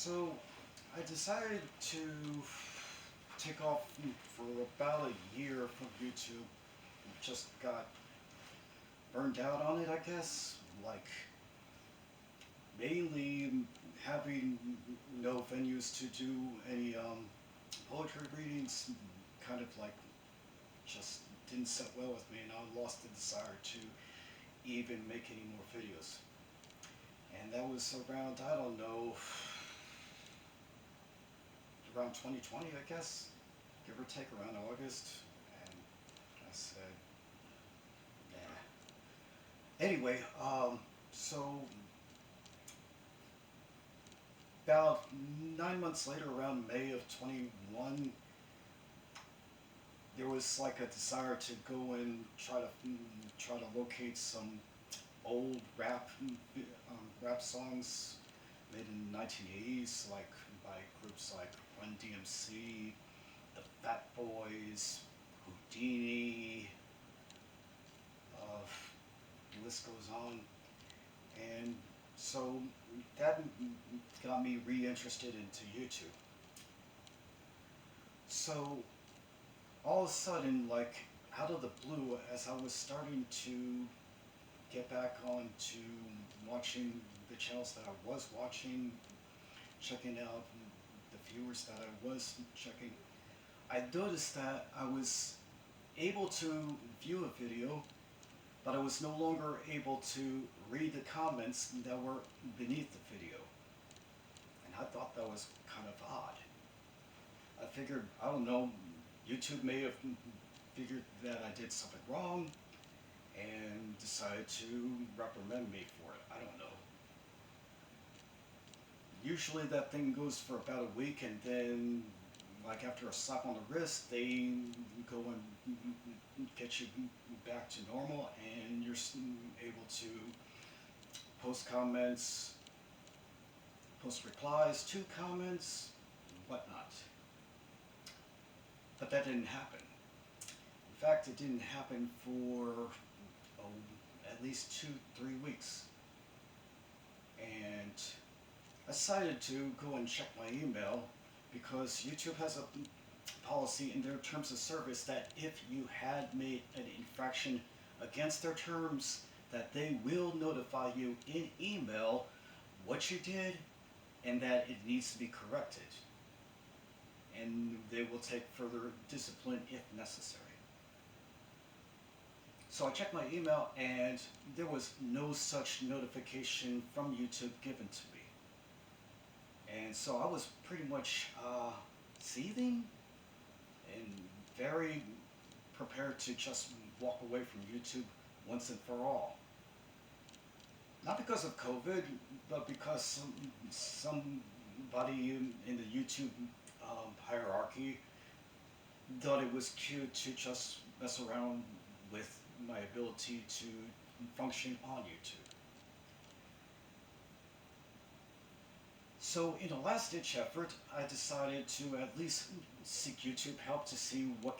So I decided to take off for about a year from YouTube. Just got burned out on it, I guess. Like mainly having no venues to do any poetry readings, kind of like just didn't sit well with me, and I lost the desire to even make any more videos. And that was around, I don't know, around 2020, I guess, give or take around August. And I said, nah. Anyway, so about 9 months later, around May of 21, there was like a desire to go and try to locate some old rap songs made in the 1980s, like by groups like Run DMC, the Fat Boys, Houdini, the list goes on. And so that got me reinterested into YouTube. So all of a sudden, like out of the blue, as I was starting to get back on to watching the channels that I was watching, checking out the viewers that I was checking, I noticed that I was able to view a video, but I was no longer able to read the comments that were beneath the video. And I thought that was kind of odd. I figured, I don't know, YouTube may have figured that I did something wrong and decided to reprimand me for it. I don't know. Usually that thing goes for about a week, and then like after a slap on the wrist, they go and get you back to normal, and you're able to post comments, post replies to comments, whatnot. But that didn't happen. In fact, it didn't happen for at least 2, 3 weeks. And I decided to go and check my email because YouTube has a policy in their terms of service that if you had made an infraction against their terms, that they will notify you in email what you did and that it needs to be corrected. And they will take further discipline if necessary. So I checked my email and there was no such notification from YouTube given to me. And so I was pretty much seething and very prepared to just walk away from YouTube once and for all. Not because of COVID, but because somebody in the YouTube hierarchy thought it was cute to just mess around with my ability to function on YouTube. So in a last-ditch effort, I decided to at least seek YouTube help to see what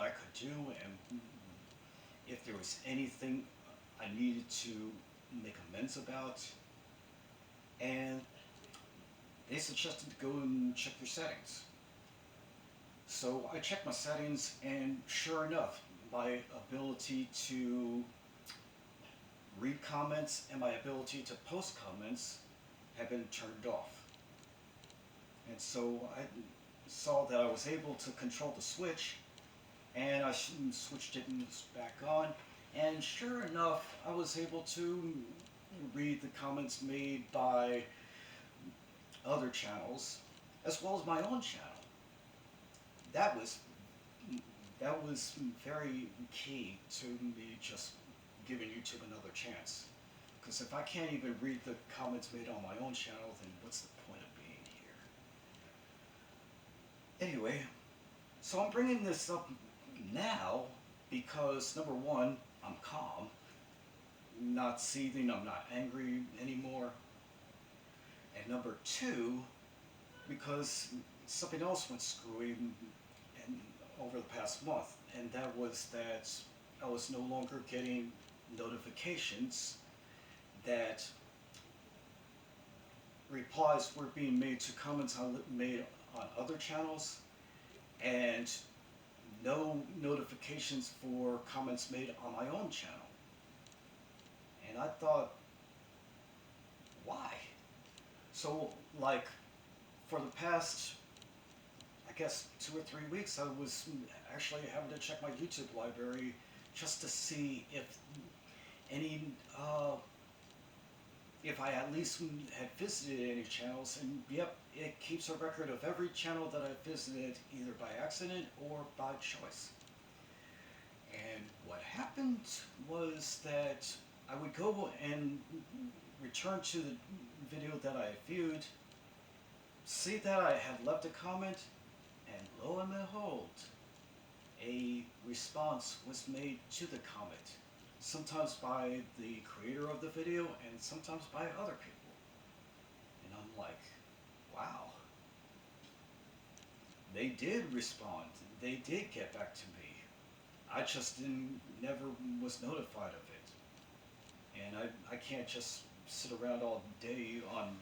I could do, and if there was anything I needed to make amends about. And they suggested to go and check your settings. So I checked my settings, and sure enough, my ability to read comments and my ability to post comments had been turned off. And so I saw that I was able to control the switch, and I switched it back on, and sure enough, I was able to read the comments made by other channels as well as my own channel. That was very key to me just giving YouTube another chance. Because if I can't even read the comments made on my own channel, then what's the point of being here? Anyway, so I'm bringing this up now because, number one, I'm calm, not seething, I'm not angry anymore. And number two, because something else went screwy over the past month, and that was that I was no longer getting notifications that replies were being made to comments I made on other channels, and no notifications for comments made on my own channel. And I thought, why? So, like, for the past, I guess, 2 or 3 weeks, I was actually having to check my YouTube library just to see any, if I at least had visited any channels. And yep, it keeps a record of every channel that I visited, either by accident or by choice. And what happened was that I would go and return to the video that I viewed, see that I had left a comment, and lo and behold, a response was made to the comment, sometimes by the creator of the video and sometimes by other people. And I'm like, wow, they did respond, they did get back to me. I just never was notified of it. And I can't just sit around all day on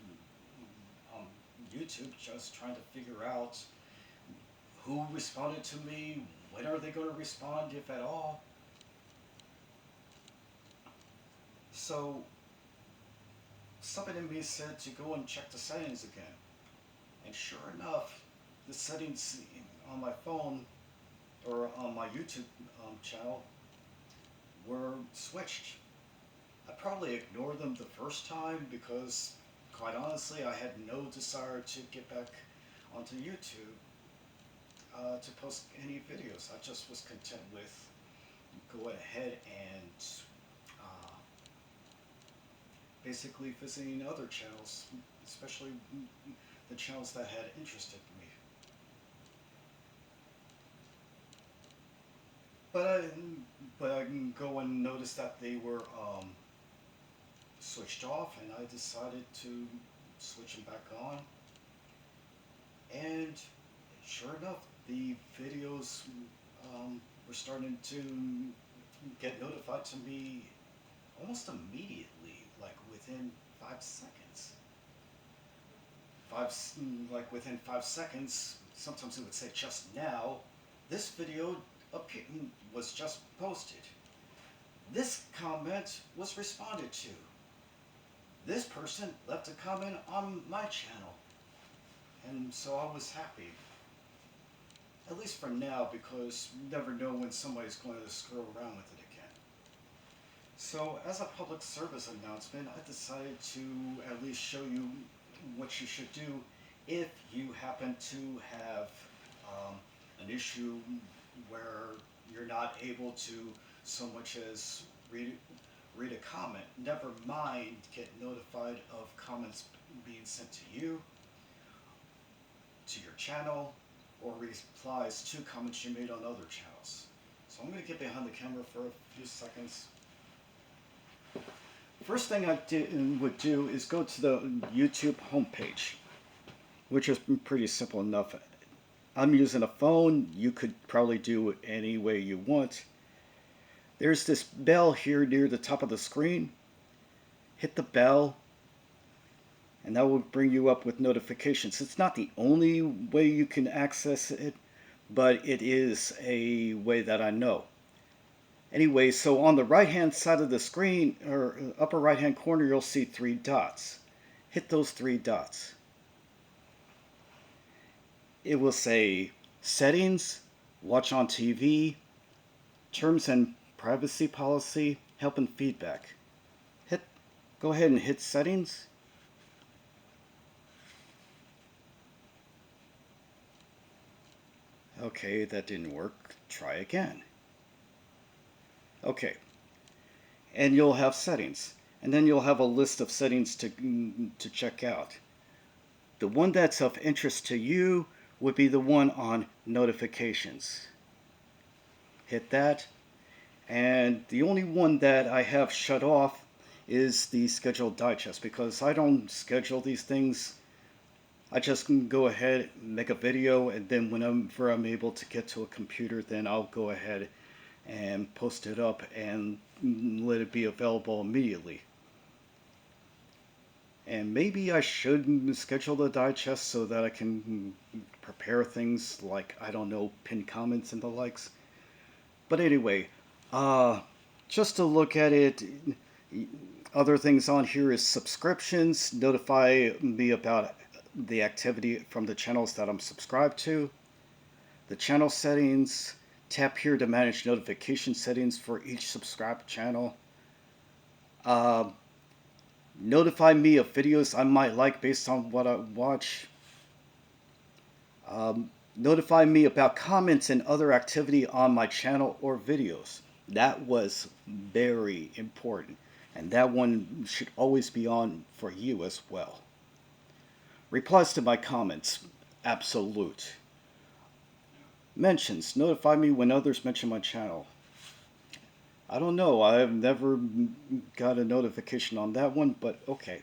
YouTube just trying to figure out who responded to me, when are they going to respond, if at all. So something in me said to go and check the settings again. And sure enough, the settings on my phone or on my YouTube channel were switched. I probably ignored them the first time because, quite honestly, I had no desire to get back onto YouTube to post any videos. I just was content with going ahead and basically visiting other channels, especially the channels that had interested me. But I can go and notice that they were switched off, and I decided to switch them back on. And sure enough, the videos were starting to get notified to me almost immediately, like within 5 seconds. Within 5 seconds, sometimes it would say just now, this video was just posted. This comment was responded to. This person left a comment on my channel. And so I was happy. At least for now, because you never know when somebody's going to screw around with it again. So as a public service announcement, I decided to at least show you what you should do if you happen to have an issue where you're not able to so much as read a comment. Never mind get notified of comments being sent to you, to your channel, or replies to comments you made on other channels. So I'm going to get behind the camera for a few seconds. First thing I would do is go to the YouTube homepage, which is pretty simple enough. I'm using a phone. You could probably do it any way you want. There's this bell here near the top of the screen. Hit the bell, and that will bring you up with notifications. It's not the only way you can access it, but it is a way that I know. Anyway, so on the right hand side of the screen, or upper right hand corner, you'll see 3 dots. Hit those 3 dots. It will say Settings, Watch on TV, Terms and Privacy Policy, Help and Feedback. Go ahead and hit Settings. Okay, that didn't work. Try again. Okay, and you'll have settings, and then you'll have a list of settings to check out. The one that's of interest to you would be the one on notifications. Hit that, and the only one that I have shut off is the scheduled digest, because I don't schedule these things. I just can go ahead, make a video, and then whenever I'm able to get to a computer, then I'll go ahead and post it up and let it be available immediately. And maybe I should schedule the digest so that I can prepare things like, I don't know, pin comments and the likes. But anyway, uh, just to look at it, other things on here is subscriptions, notify me about the activity from the channels that I'm subscribed to, the channel settings, tap here to manage notification settings for each subscribed channel. Uh, Notify me of videos I might like based on what I watch. Notify me about comments and other activity on my channel or videos. That was very important. And that one should always be on for you as well. Replies to my comments, absolute. Mentions, notify me when others mention my channel. I don't know, I've never got a notification on that one, but okay.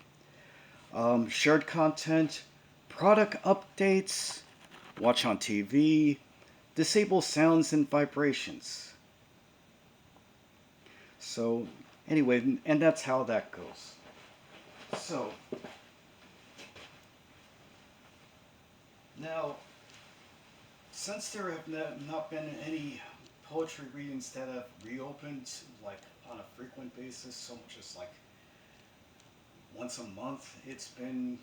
Shared content, product updates, watch on TV, disable sounds and vibrations. So, anyway, and that's how that goes. So, now, since there have not been any poetry readings that have reopened, like on a frequent basis, so much as like once a month, it's been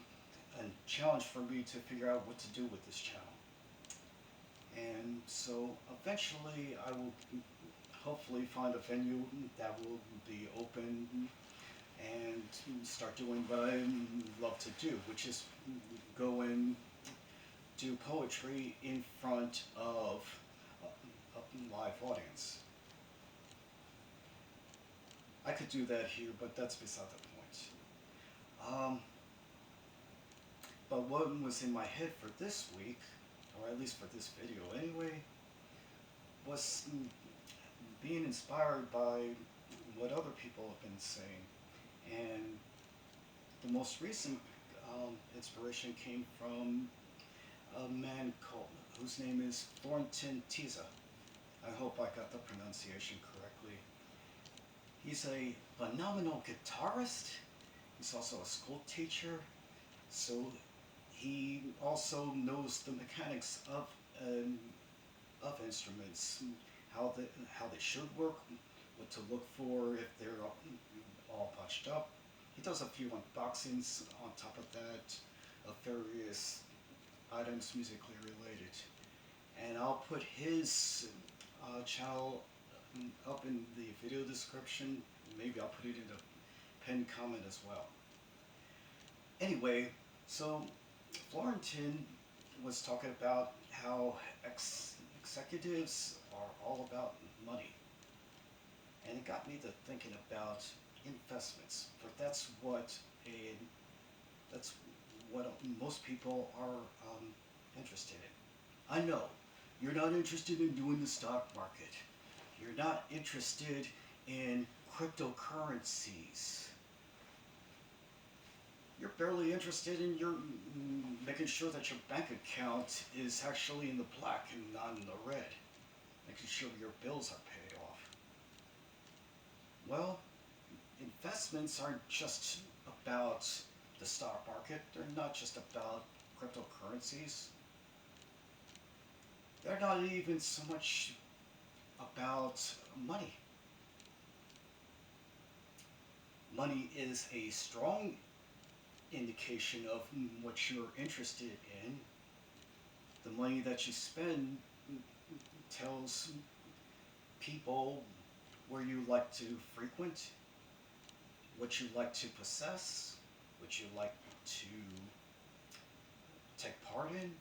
a challenge for me to figure out what to do with this channel. And so eventually I will hopefully find a venue that will be open and start doing what I love to do, which is go and do poetry in front of a live audience. I could do that here, but that's beside the point. But what was in my head for this week, or at least for this video anyway, was being inspired by what other people have been saying. And the most recent inspiration came from a man whose name is Florentin Tise. I hope I got the pronunciation correctly. He's a phenomenal guitarist. He's also a school teacher. So he also knows the mechanics of instruments, how they should work, what to look for if they're all punched up. He does a few unboxings on top of that of various items musically related. And I'll put his channel up in the video description. Maybe I'll put it in the pinned comment as well. Anyway, so Florentin was talking about how executives are all about money. And it got me to thinking about investments. But that's what most people are interested in. I know you're not interested in doing the stock market. You're not interested in cryptocurrencies. You're barely interested in your making sure that your bank account is actually in the black and not in the red. Making sure your bills are paid off. Well, investments aren't just about the stock market. They're not just about cryptocurrencies. They're not even so much about money. Money is a strong indication of what you're interested in. The money that you spend tells people where you like to frequent, what you like to possess, what you like to take part in.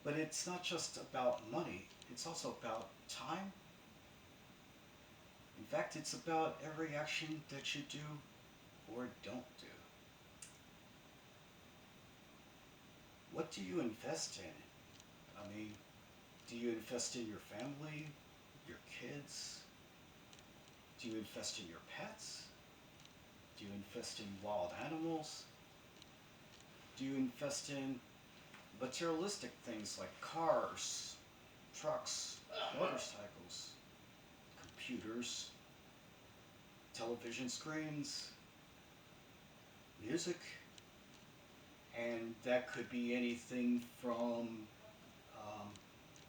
But it's not just about money, it's also about time. In fact, it's about every action that you do or don't do. What do you invest in? I mean, do you invest in your family, your kids? Do you invest in your pets? Do you invest in wild animals? Do you invest in materialistic things like cars, trucks, motorcycles, computers, television screens? music, and that could be anything from um,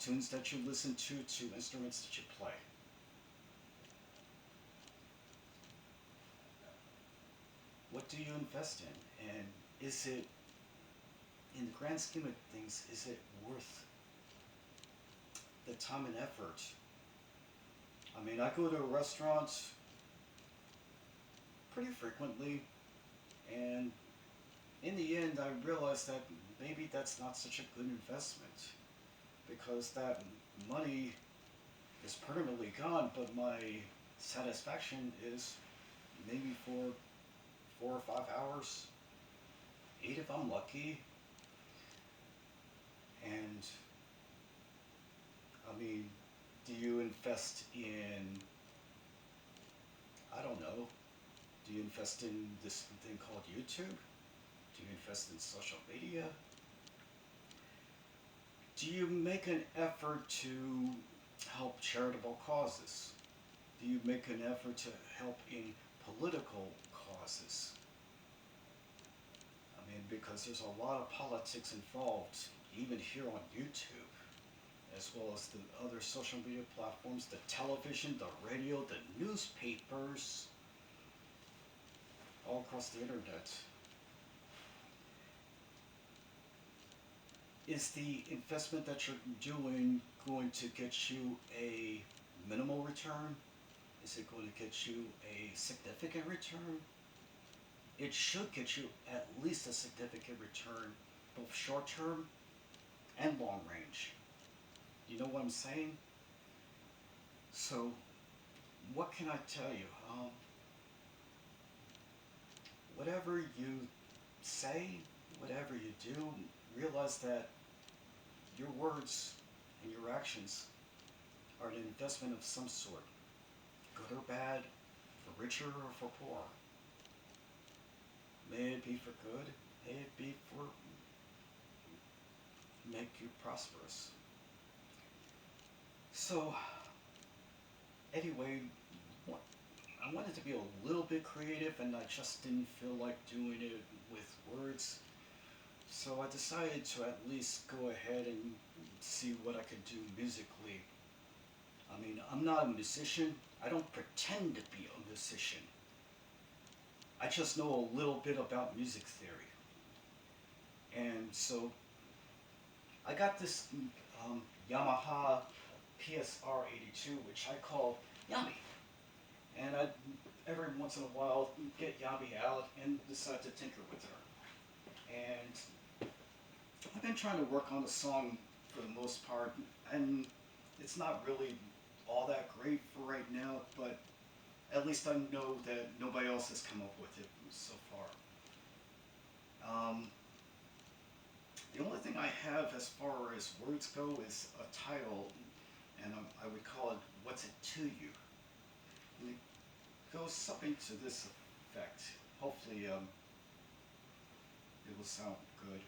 tunes that you listen to instruments that you play. What do you invest in? And is it, in the grand scheme of things, is it worth the time and effort? I mean, I go to restaurants pretty frequently, and in the end, I realize that maybe that's not such a good investment because that money is permanently gone, but my satisfaction is maybe for 4 or 5 hours, eight if I'm lucky. And I mean, do you invest in, I don't know, do you invest in this thing called YouTube? Do you invest in social media? Do you make an effort to help charitable causes? Do you make an effort to help in political causes? I mean, because there's a lot of politics involved, even here on YouTube, as well as the other social media platforms, the television, the radio, the newspapers, all across the internet. Is the investment that you're doing going to get you a minimal return? Is it going to get you a significant return? It should get you at least a significant return, both short term and long range. You know what I'm saying? So, what can I tell you? Whatever you say, whatever you do, realize that your words and your actions are an investment of some sort, good or bad, for richer or for poor. May it be for good, may it be for make you prosperous. So, anyway, I wanted to be a little bit creative and I just didn't feel like doing it with words. So I decided to at least go ahead and see what I could do musically. I mean, I'm not a musician. I don't pretend to be a musician. I just know a little bit about music theory. And so I got this Yamaha PSR 82, which I call Yami. And I every once in a while get Yami out and decide to tinker with her. And I've been trying to work on the song for the most part, and it's not really all that great for right now, but at least I know that nobody else has come up with it so far. The only thing I have as far as words go is a title, and I would call it "What's It to You?" And it goes something to this effect. Hopefully, it will sound good.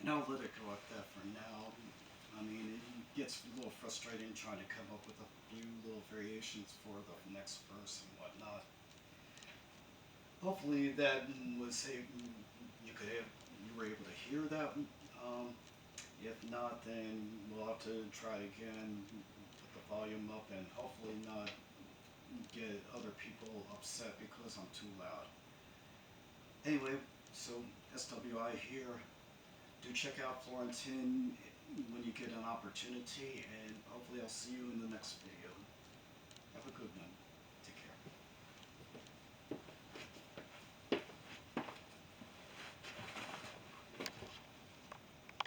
And I'll let it go at that for now. I mean, it gets a little frustrating trying to come up with a few little variations for the next verse and whatnot. Hopefully that was you were able to hear that. Um, if not, then we'll have to try again, put the volume up, and hopefully not get other people upset because I'm too loud. Anyway, so S.W.I here. Do check out Florentin when you get an opportunity, and hopefully I'll see you in the next video. Have a good one.